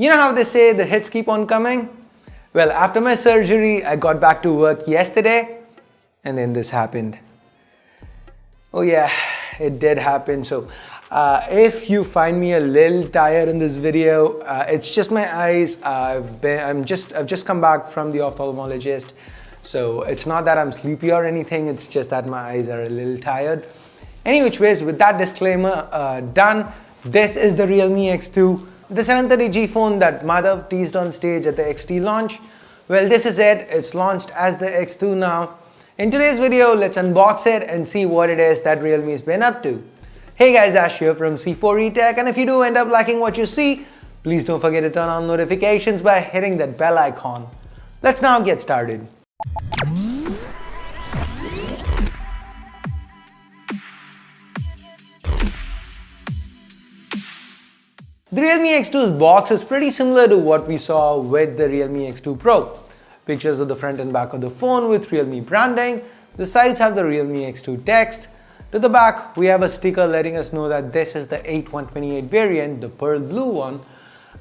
You know how they say the hits keep on coming? Well, after my surgery, I got back to work yesterday and then this happened. Oh yeah, it did happen. So if you find me a little tired in this video, it's just my eyes. I've just come back from the ophthalmologist. So it's not that I'm sleepy or anything, it's just that my eyes are a little tired. Any which ways, with that disclaimer done, this is the Realme X2. The 730G phone that Madhav teased on stage at the XT launch. Well, this is it. It's launched as the X2 now. In today's video, let's unbox it and see what it is that Realme's been up to. Hey guys, Ash here from C4eTech, and if you do end up liking what you see, please don't forget to turn on notifications by hitting that bell icon. Let's now get started. The Realme X2's box is pretty similar to what we saw with the Realme X2 Pro. Pictures of the front and back of the phone with Realme branding. The sides have the Realme X2 text. To the back, we have a sticker letting us know that this is the 8128 variant, the pearl blue one.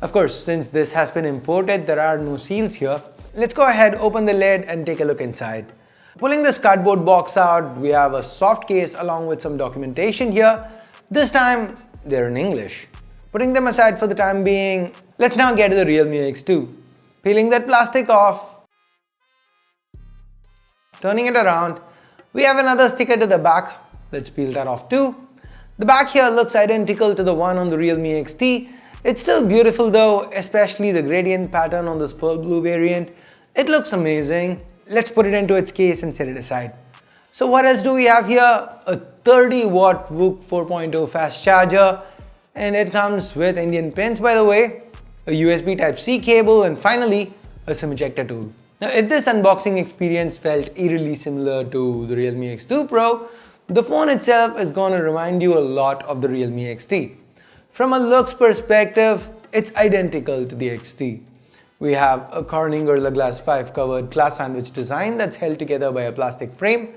Of course, since this has been imported, there are no seals here. Let's go ahead, open the lid and take a look inside. Pulling this cardboard box out, we have a soft case along with some documentation here. This time, they're in English. Putting them aside for the time being, let's now get to the Realme X2. Peeling that plastic off, turning it around, we have another sticker to the back. Let's peel that off too. The back here looks identical to the one on the Realme XT. It's still beautiful though, especially the gradient pattern on this pearl blue variant. It looks amazing. Let's put it into its case and set it aside. So what else do we have here? A 30-watt VOOC 4.0 fast charger. And it comes with Indian pins, by the way, a USB Type-C cable, and finally a SIM ejector tool. Now, if this unboxing experience felt eerily similar to the Realme X2 Pro, the phone itself is going to remind you a lot of the Realme XT. From a looks perspective, it's identical to the XT. We have a Corning Gorilla Glass 5 covered glass sandwich design that's held together by a plastic frame.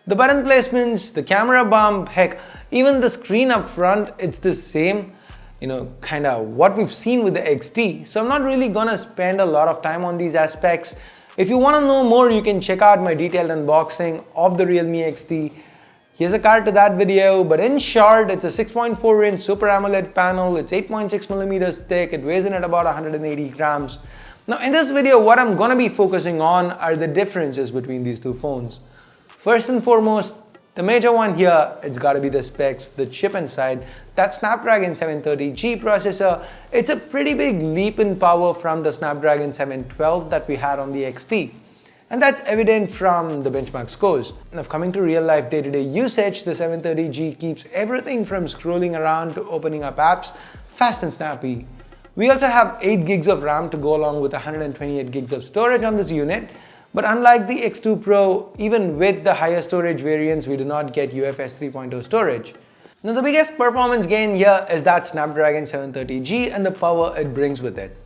The button placements, the camera bump, heck, even the screen up front, it's the same, kind of what we've seen with the XT. So I'm not really gonna spend a lot of time on these aspects. If you wanna know more, you can check out my detailed unboxing of the Realme XT. Here's a card to that video, but in short, it's a 6.4-inch Super AMOLED panel. It's 8.6 millimeters thick. It weighs in at about 180 grams. Now in this video, what I'm gonna be focusing on are the differences between these two phones. First and foremost, the major one here, it's got to be the specs, the chip inside. That Snapdragon 730G processor, it's a pretty big leap in power from the Snapdragon 712 that we had on the XT. And that's evident from the benchmark scores. Now, coming to real life day-to-day usage, the 730G keeps everything from scrolling around to opening up apps fast and snappy. We also have 8 gigs of RAM to go along with 128 gigs of storage on this unit. But unlike the X2 Pro, even with the higher storage variants, we do not get UFS 3.0 storage. Now the biggest performance gain here is that Snapdragon 730G and the power it brings with it.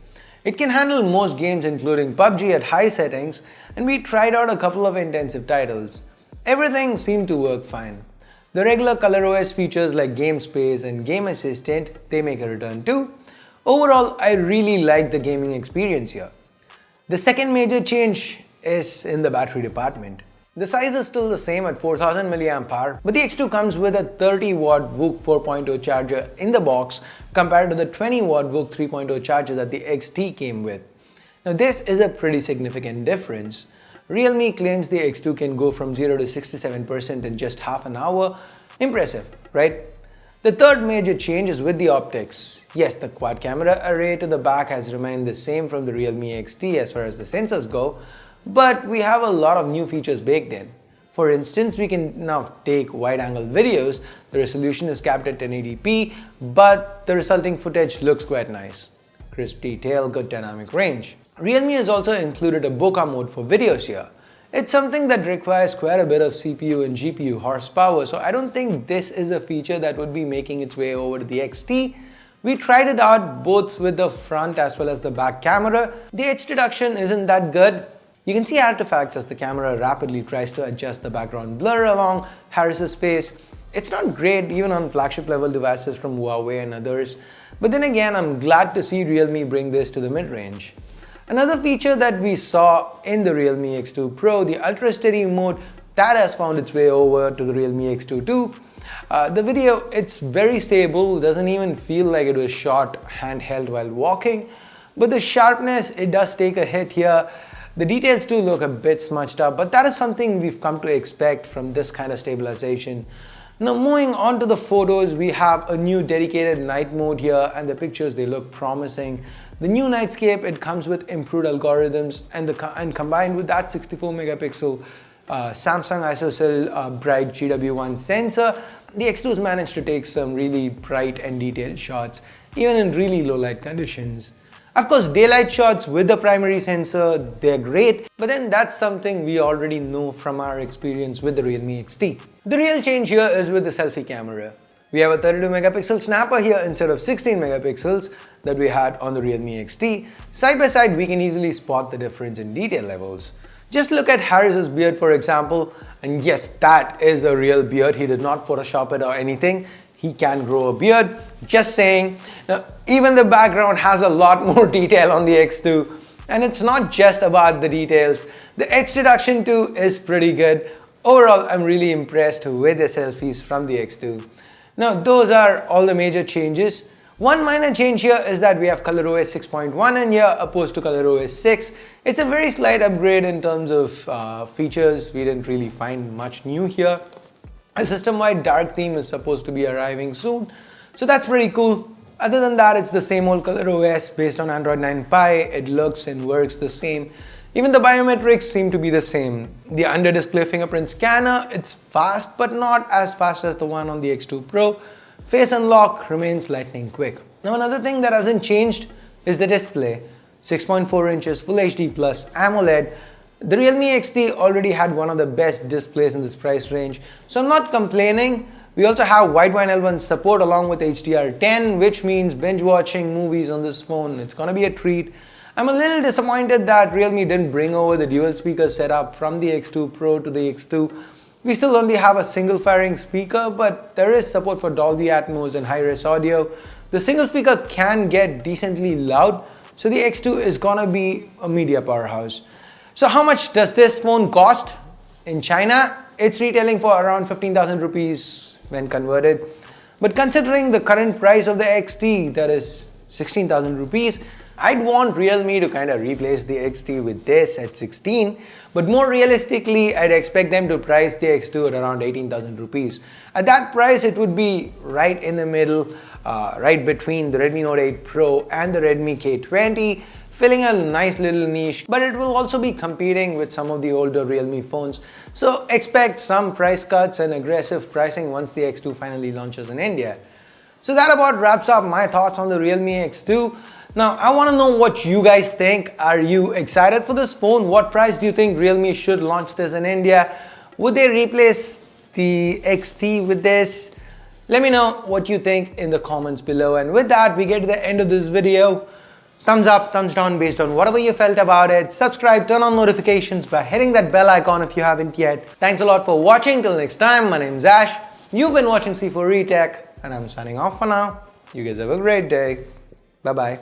It can handle most games including PUBG at high settings, and we tried out a couple of intensive titles. Everything seemed to work fine. The regular ColorOS features like Game Space and Game Assistant, they make a return too. Overall, I really like the gaming experience here. The second major change is in the battery department. The size is still the same at 4000 mAh, but the X2 comes with a 30-watt VOOC 4.0 charger in the box compared to the 20-watt VOOC 3.0 charger that the XT came with. Now this is a pretty significant difference. Realme claims the X2 can go from 0 to 67% in just half an hour. Impressive, right? The third major change is with the optics. Yes, the quad camera array to the back has remained the same from the Realme XT as far as the sensors go, but we have a lot of new features baked in. For instance, we can now take wide-angle videos. The resolution is capped at 1080p, but the resulting footage looks quite nice. Crisp detail, good dynamic range. Realme has also included a bokeh mode for videos here. It's something that requires quite a bit of CPU and GPU horsepower, so I don't think this is a feature that would be making its way over to the XT. We tried it out both with the front as well as the back camera. The edge detection isn't that good. You can see artifacts as the camera rapidly tries to adjust the background blur along Harris's face. It's not great even on flagship level devices from Huawei and others. But then again, I'm glad to see Realme bring this to the mid-range. Another feature that we saw in the Realme X2 Pro, the ultra steady mode, that has found its way over to the Realme X2 too. The video, it's very stable, doesn't even feel like it was shot handheld while walking. But the sharpness, it does take a hit here. The details do look a bit smudged up, but that is something we've come to expect from this kind of stabilization. Now moving on to the photos, we have a new dedicated night mode here, and the pictures, they look promising. The new Nightscape, it comes with improved algorithms, and combined with that 64 megapixel Samsung ISOCELL bright GW1 sensor, the X2's managed to take some really bright and detailed shots, even in really low light conditions. Of course, daylight shots with the primary sensor, they're great, but then that's something we already know from our experience with the Realme XT. The real change here is with the selfie camera. We have a 32 megapixel snapper here instead of 16 megapixels that we had on the Realme XT. Side by side, we can easily spot the difference in detail levels. Just look at Harris's beard, for example, and yes, that is a real beard. He did not Photoshop it or anything. He can grow a beard, just saying. Now, even the background has a lot more detail on the X2, and it's not just about the details. The edge reduction too is pretty good. Overall, I'm really impressed with the selfies from the X2. Now, those are all the major changes. One minor change here is that we have ColorOS 6.1 in here opposed to ColorOS 6. It's a very slight upgrade in terms of features. We didn't really find much new here. A system-wide dark theme is supposed to be arriving soon, so that's pretty cool. Other than that, it's the same old ColorOS based on Android 9 Pie. It looks and works the same. Even the biometrics seem to be the same. The under-display fingerprint scanner, it's fast but not as fast as the one on the X2 Pro. Face unlock remains lightning quick. Now another thing that hasn't changed is the display. 6.4 inches Full HD Plus AMOLED. The Realme XT already had one of the best displays in this price range, so I'm not complaining. We also have Widevine L1 support along with HDR10, which means binge watching movies on this phone, it's gonna be a treat. I'm a little disappointed that Realme didn't bring over the dual speaker setup from the X2 Pro to the X2. We still only have a single firing speaker, but there is support for Dolby Atmos and high-res audio. The single speaker can get decently loud, so the X2 is gonna be a media powerhouse. So how much does this phone cost? In China, it's retailing for around 15,000 rupees when converted. But considering the current price of the XT, that is 16,000 rupees, I'd want Realme to kind of replace the XT with this at 16, but more realistically, I'd expect them to price the X2 at around 18,000 rupees. At that price, it would be right in the middle, right between the Redmi Note 8 Pro and the Redmi K20, filling a nice little niche, but it will also be competing with some of the older Realme phones. So expect some price cuts and aggressive pricing once the X2 finally launches in India. So that about wraps up my thoughts on the Realme X2. Now, I want to know what you guys think. Are you excited for this phone? What price do you think Realme should launch this in India? Would they replace the XT with this? Let me know what you think in the comments below. And with that, we get to the end of this video. Thumbs up, thumbs down based on whatever you felt about it. Subscribe, turn on notifications by hitting that bell icon if you haven't yet. Thanks a lot for watching. Till next time, my name's Ash. You've been watching C4 Retech, and I'm signing off for now. You guys have a great day. Bye-bye.